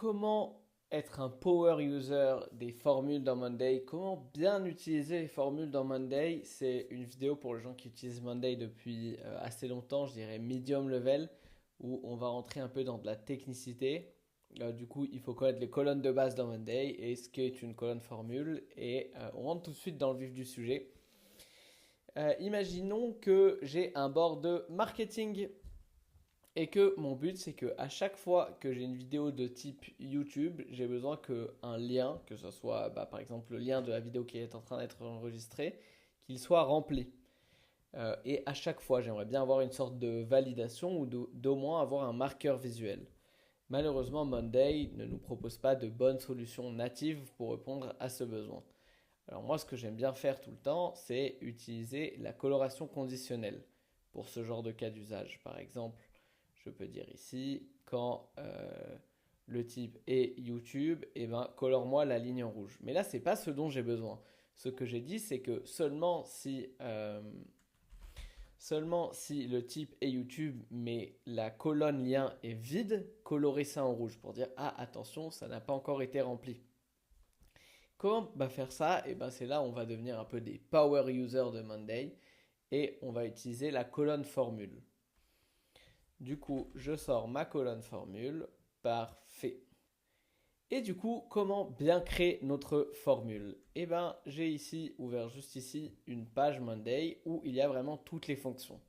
comment être un power user des formules dans Monday, comment bien utiliser les formules dans Monday. C'est une vidéo pour les gens qui utilisent Monday depuis assez longtemps, je dirais medium level, où on va rentrer un peu dans de la technicité. Du coup, il faut connaître les colonnes de base dans Monday et ce qu'est une colonne formule. Et on rentre tout de suite dans le vif du sujet. Imaginons que j'ai un board de marketing et que mon but, c'est que à chaque fois que j'ai une vidéo de type YouTube, j'ai besoin qu'un lien, que ce soit par exemple le lien de la vidéo qui est en train d'être enregistrée, qu'il soit rempli. Et à chaque fois, j'aimerais bien avoir une sorte de validation ou d'au moins avoir un marqueur visuel. Malheureusement, Monday ne nous propose pas de bonnes solutions natives pour répondre à ce besoin. Alors moi, ce que j'aime bien faire tout le temps, c'est utiliser la coloration conditionnelle pour ce genre de cas d'usage. Par exemple, je peux dire ici, quand le type est YouTube, eh ben, colore-moi la ligne en rouge. Mais là, c'est pas ce dont j'ai besoin. Ce que j'ai dit, c'est que seulement si le type est YouTube, mais la colonne lien est vide, colorez ça en rouge pour dire, ah attention, ça n'a pas encore été rempli. Comment faire ça? Et ben c'est là où on va devenir un peu des power users de Monday et on va utiliser la colonne formule. Du coup, je sors ma colonne formule. Parfait. Et du coup, comment bien créer notre formule? Eh ben, j'ai ici, ouvert juste ici, une page Monday où il y a vraiment toutes les fonctions.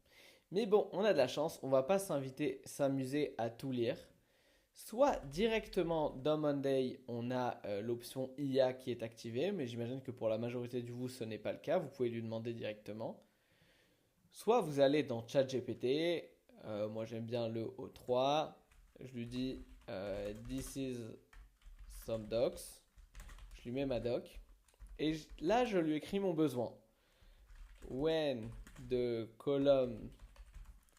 Mais bon, on a de la chance, on va pas s'amuser à tout lire. Soit directement dans Monday, on a l'option IA qui est activée, mais j'imagine que pour la majorité de vous, ce n'est pas le cas. Vous pouvez lui demander directement. Soit vous allez dans ChatGPT, moi j'aime bien le O3, je lui dis This is some docs, je lui mets ma doc, et là je lui écris mon besoin. When the column,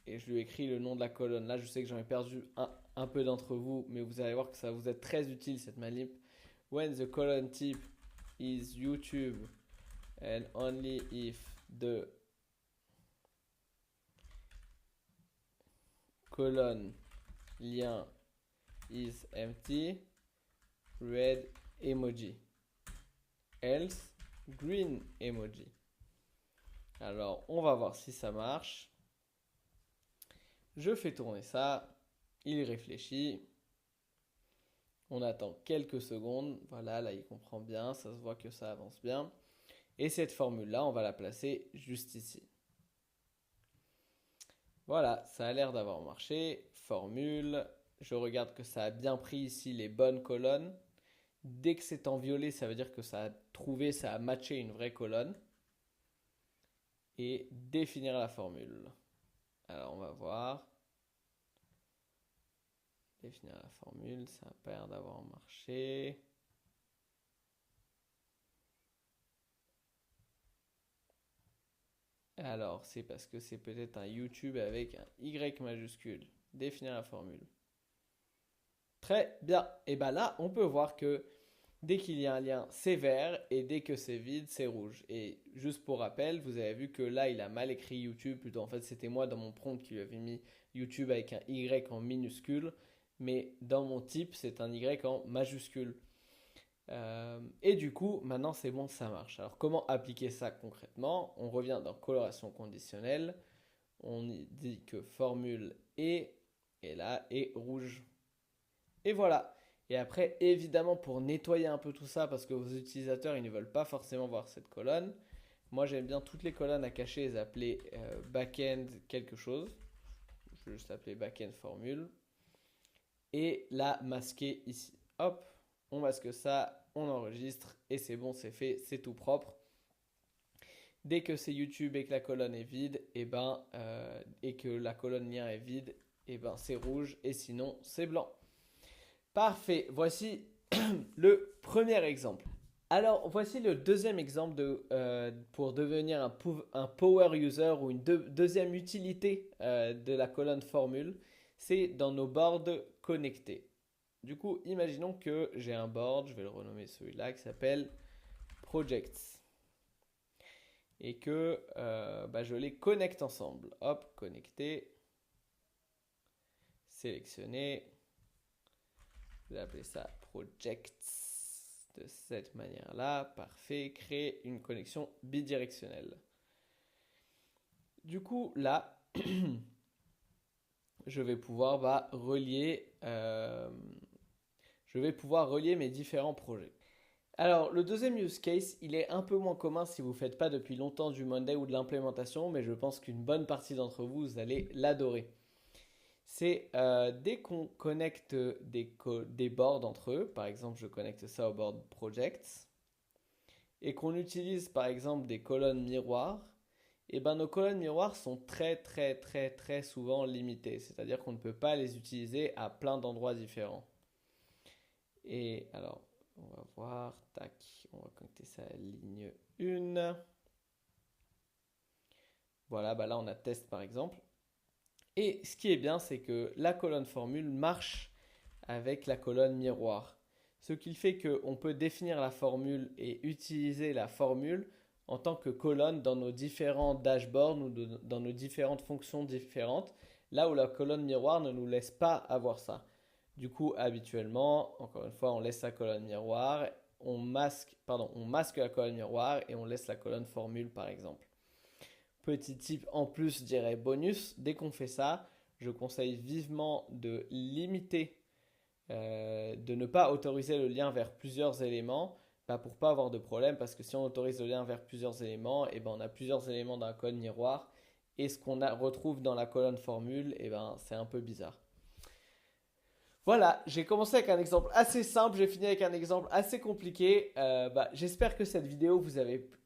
et je lui écris le nom de la colonne. Là je sais que j'en ai perdu un peu d'entre vous, mais vous allez voir que ça va vous être très utile cette manip. When the column type is YouTube and only if the colonne lien is empty, red emoji. Else, green emoji. Alors, on va voir si ça marche. Je fais tourner ça. Il réfléchit. On attend quelques secondes. Voilà, là, il comprend bien. Ça se voit que ça avance bien. Et cette formule-là, on va la placer juste ici. Voilà, ça a l'air d'avoir marché. Formule. Je regarde que ça a bien pris ici les bonnes colonnes. Dès que c'est en violet, ça veut dire que ça a trouvé, ça a matché une vraie colonne. Et définir la formule. Alors on va voir. Définir la formule, ça n'a pas l'air d'avoir marché. Alors c'est parce que c'est peut-être un YouTube avec un Y majuscule. Définir la formule. Très bien. Et bien là, on peut voir que dès qu'il y a un lien, c'est vert et dès que c'est vide, c'est rouge. Et juste pour rappel, vous avez vu que là, il a mal écrit YouTube. Plutôt, en fait, c'était moi dans mon prompt qui lui avait mis YouTube avec un Y en minuscule. Mais dans mon type, c'est un Y en majuscule. Et du coup, maintenant, c'est bon, ça marche. Alors, comment appliquer ça concrètement? On revient dans coloration conditionnelle. On dit que formule et là, est rouge. Et voilà. Et après, évidemment, pour nettoyer un peu tout ça, parce que vos utilisateurs, ils ne veulent pas forcément voir cette colonne, moi j'aime bien toutes les colonnes à cacher, les appeler backend quelque chose. Je vais juste appeler backend formule. Et la masquer ici. Hop, on masque ça, on enregistre, et c'est bon, c'est fait, c'est tout propre. Dès que c'est YouTube et que la colonne est vide, et que la colonne lien est vide, et ben c'est rouge, et sinon c'est blanc. Parfait, voici le premier exemple. Alors, voici le deuxième exemple pour devenir un power user ou une deuxième utilité de la colonne formule. C'est dans nos boards connectés. Du coup, imaginons que j'ai un board, je vais le renommer celui-là, qui s'appelle Projects. Et que je les connecte ensemble. Hop, connecter, sélectionner. Je vais appeler ça projects de cette manière-là. Parfait. Créer une connexion bidirectionnelle. Du coup, là, je vais pouvoir relier mes différents projets. Alors, le deuxième use case, il est un peu moins commun si vous ne faites pas depuis longtemps du Monday ou de l'implémentation, mais je pense qu'une bonne partie d'entre vous, vous allez l'adorer. C'est dès qu'on connecte des boards entre eux, par exemple, je connecte ça au board projects, et qu'on utilise par exemple des colonnes miroirs, et ben nos colonnes miroirs sont très souvent limitées, c'est-à-dire qu'on ne peut pas les utiliser à plein d'endroits différents. Et alors, on va voir, tac, on va connecter ça à ligne 1. Voilà, bah là on a test par exemple. Et ce qui est bien, c'est que la colonne formule marche avec la colonne miroir. Ce qui fait qu'on peut définir la formule et utiliser la formule en tant que colonne dans nos différents dashboards ou dans nos différentes fonctions différentes, là où la colonne miroir ne nous laisse pas avoir ça. Du coup, habituellement, encore une fois, on laisse la colonne miroir, on masque la colonne miroir et on laisse la colonne formule par exemple. Petit tip en plus, je dirais bonus, dès qu'on fait ça, je conseille vivement de limiter, de ne pas autoriser le lien vers plusieurs éléments pour ne pas avoir de problème, parce que si on autorise le lien vers plusieurs éléments, et ben on a plusieurs éléments dans la colonne miroir et ce qu'on retrouve dans la colonne formule, et ben c'est un peu bizarre. Voilà, j'ai commencé avec un exemple assez simple, j'ai fini avec un exemple assez compliqué. J'espère que cette vidéo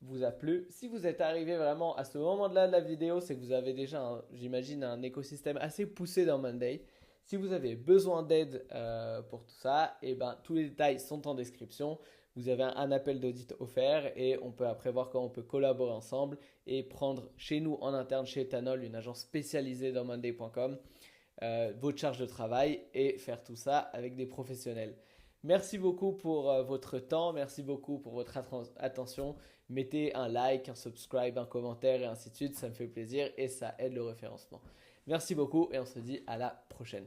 vous a plu. Si vous êtes arrivé vraiment à ce moment-là de la vidéo, c'est que vous avez déjà, j'imagine, un écosystème assez poussé dans Monday. Si vous avez besoin d'aide pour tout ça, et ben, tous les détails sont en description. Vous avez un appel d'audit offert et on peut après voir comment on peut collaborer ensemble et prendre chez nous en interne, chez Ethanol, une agence spécialisée dans monday.com. Votre charge de travail et faire tout ça avec des professionnels. Merci beaucoup pour votre temps, merci beaucoup pour votre attention. Mettez un like, un subscribe, un commentaire et ainsi de suite, ça me fait plaisir et ça aide le référencement. Merci beaucoup et on se dit à la prochaine.